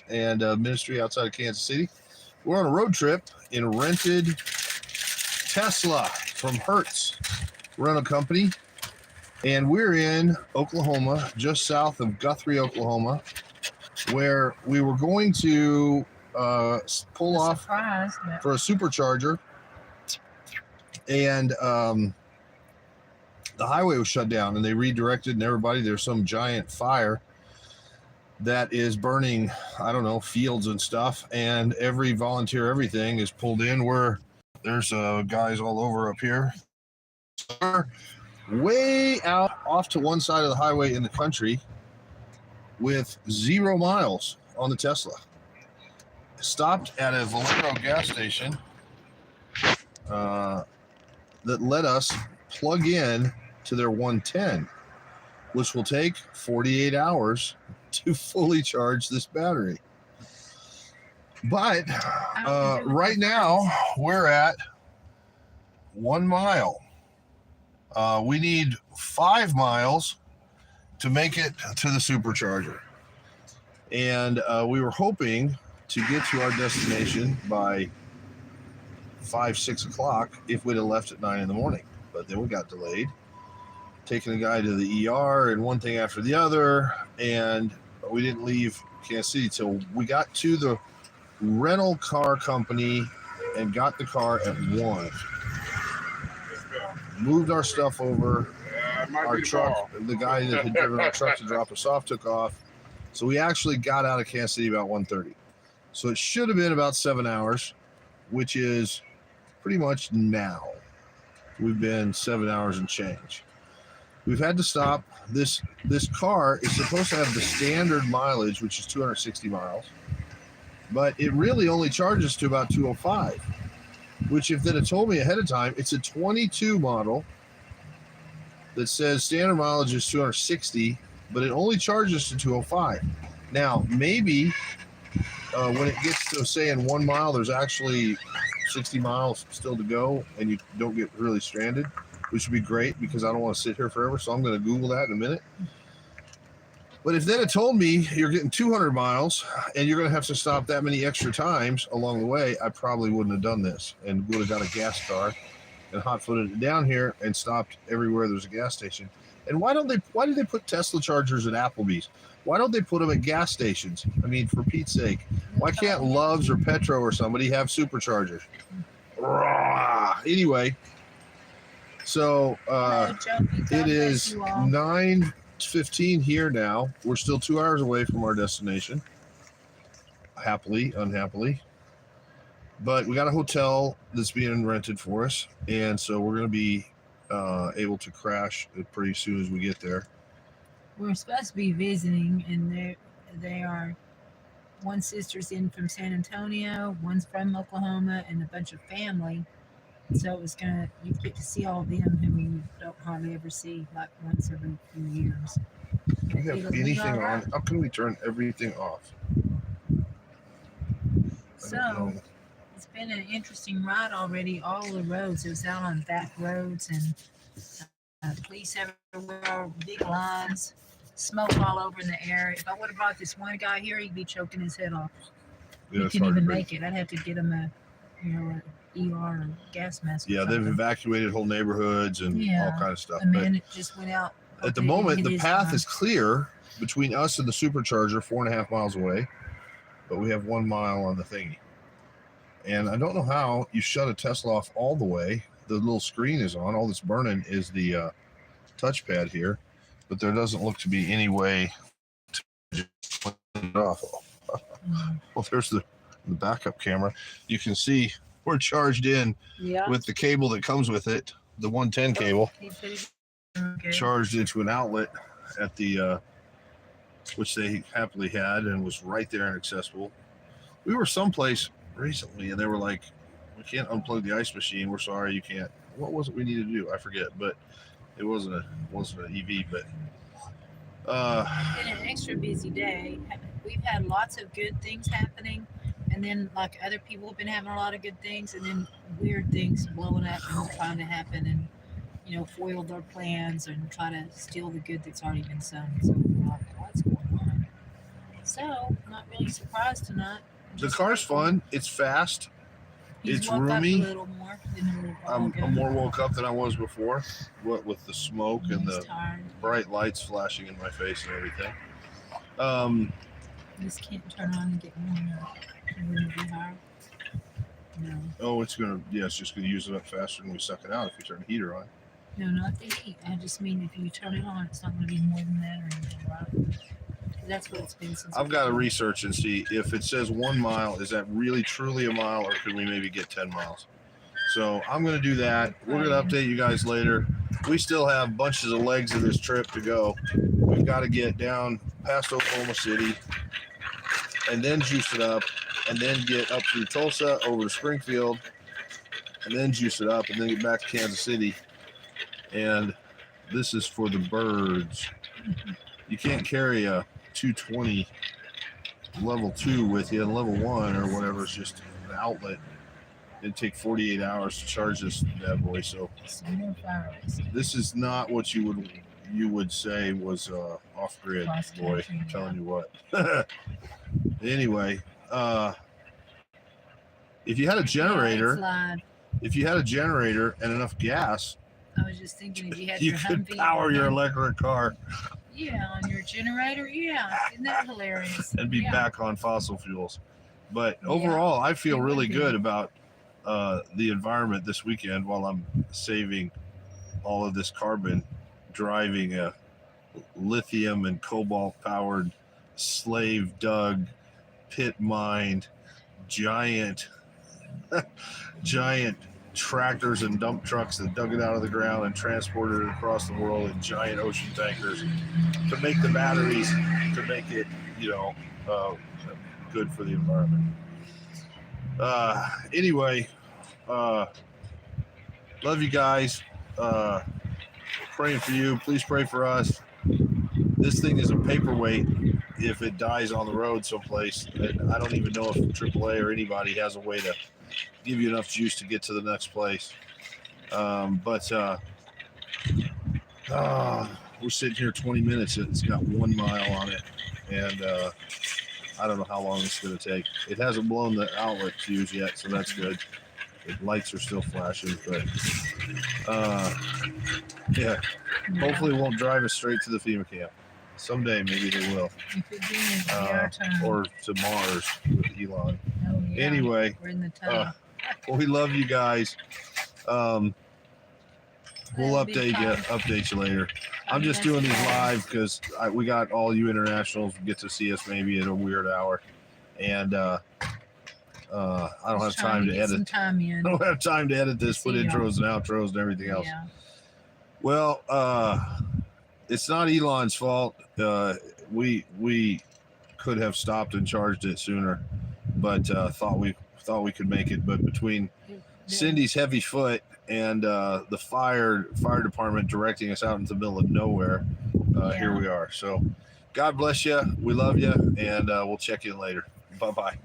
and ministry outside of Kansas City. We're on a road trip in a rented Tesla from Hertz Rental Company, and we're in Oklahoma, just south of Guthrie, Oklahoma, where we were going to pull off for a supercharger, and the highway was shut down, and they redirected, and everybody, there's some giant fire that is burning, I don't know, fields and stuff, and every volunteer, everything is pulled in. There's guys all over up here. We're way out off to one side of the highway in the country with 0 miles on the Tesla. Stopped at a Valero gas station that let us plug in to their 110, which will take 48 hours to fully charge this battery. But right now we're at 1 mile. We need 5 miles to make it to the supercharger. And we were hoping to get to our destination by 5-6 o'clock if we'd have left at 9 in the morning. But then we got delayed, taking a guy to the ER and one thing after the other, and we didn't leave Kansas City till we got to the rental car company and got the car at 1. Moved our stuff over. Our truck, the guy that had driven our truck to drop us off, took off. So we actually got out of Kansas City about 1:30. So it should have been about 7 hours, which is pretty much now. We've been 7 hours and change. We've had to stop. This car is supposed to have the standard mileage, which is 260 miles, but it really only charges to about 205, which if they'd have told me ahead of time, it's a 22 model that says standard mileage is 260, but it only charges to 205. Now, maybe when it gets to, say, in 1 mile, there's actually 60 miles still to go, and you don't get really stranded, which would be great because I don't want to sit here forever. So I'm going to Google that in a minute. But if they'd have told me you're getting 200 miles and you're going to have to stop that many extra times along the way, I probably wouldn't have done this and would have got a gas car and hot-footed it down here and stopped everywhere there's a gas station. And why do they put Tesla chargers at Applebee's? Why don't they put them at gas stations? I mean, for Pete's sake, why can't Love's or Petro or somebody have superchargers? Anyway, so it is 9:15 here now. We're still 2 hours away from our destination. Happily, unhappily. But we got a hotel that's being rented for us, and so we're going to be able to crash pretty soon as we get there. We're supposed to be visiting, and they are, one sister's in from San Antonio, one's from Oklahoma, and a bunch of family. So you get to see all of them who you don't hardly ever see, like once every few years. Do we have anything on? How can we turn everything off? So it's been an interesting ride already. All the roads, it was out on back roads, and police everywhere, big lines, smoke all over in the air. If I would have brought this one guy here, he'd be choking his head off. Yeah, he couldn't even make it. I'd have to get him a ER or gas mask. Yeah, they've evacuated whole neighborhoods and all kind of stuff. A man just went out. At the moment, the path is clear between us and the supercharger, 4.5 miles away, but we have 1 mile on the thingy. And I don't know how you shut a Tesla off all the way. The little screen is on. All that's burning is the touchpad here, but there doesn't look to be any way to just turn it off. Well, there's the backup camera. You can see we're charged in with the cable that comes with it, the 110 cable, charged into an outlet at the which they happily had and was right there and accessible. We were someplace recently and they were like, we can't unplug the ice machine, we're sorry, you can't. What was it we needed to do? I forget, but it wasn't an EV. But it's been an extra busy day. We've had lots of good things happening, and then like other people have been having a lot of good things, and then weird things blowing up and trying to happen, and foil their plans and try to steal the good that's already been sown. So what's going on? so. Not really surprised to not. The Just car's woke up. fun. It's fast. He's it's woke roomy. Up a little more than a little while I'm ago. more woke up than I was before. What with the smoke and He's the tired. bright lights flashing in my face and everything. This can't turn on and get warmer. Wouldn't it be hard? No. Oh, it's just gonna use it up faster than we suck it out if you turn the heater on. No, not the heat. I just mean if you turn it on, it's not going to be more than that or anything, right? That's what it's been since. I've got to research and see if it says 1 mile, is that really truly a mile, or could we maybe get 10 miles? So I'm going to do that. We're going to update you guys later. We still have bunches of legs of this trip to go. We've got to get down past Oklahoma City and then juice it up and then get up through Tulsa over to Springfield and then juice it up and then get back to Kansas City. And this is for the birds. You can't carry a 220 level 2 with you, and level 1 or whatever is just an outlet. It'd take 48 hours to charge this bad boy. So Some more fireworks. this is not what you would say was off grid, boy. I'm telling you what. Anyway, if you had a generator, and enough gas, I was just thinking if you had you your could Humvee power or your Humvee- electric car Yeah, on your generator. Yeah, isn't that hilarious? and be Yeah. back on fossil fuels. But Yeah, overall, I feel it would really be. good about the environment this weekend while I'm saving all of this carbon, driving a lithium and cobalt powered slave dug pit mined giant tractors and dump trucks that dug it out of the ground and transported it across the world in giant ocean tankers to make the batteries to make it good for the environment. Anyway, love you guys. Praying for you. Please pray for us. This thing is a paperweight if it dies on the road someplace. And I don't even know if AAA or anybody has a way to give you enough juice to get to the next place. We're sitting here 20 minutes. It's got 1 mile on it. And I don't know how long it's going to take. It hasn't blown the outlet fuse yet, so that's good. The lights are still flashing, but yeah. Hopefully it won't drive us straight to the FEMA camp. Someday maybe they will. It could be in our time. Or to Mars with Elon. Oh, yeah. Anyway, We're in the tunnel. we love you guys. We'll That'd be update you later. I'm just doing these live because we got all you internationals get to see us maybe at a weird hour, and I don't have time to edit. I don't have time to edit this, put intros and outros and everything else. Yeah. Well, it's not Elon's fault. We could have stopped and charged it sooner, but thought we could make it. But between Cindy's heavy foot and the fire department directing us out into the middle of nowhere, here we are. So God bless you. We love you, and we'll check in later. Bye-bye. Bye.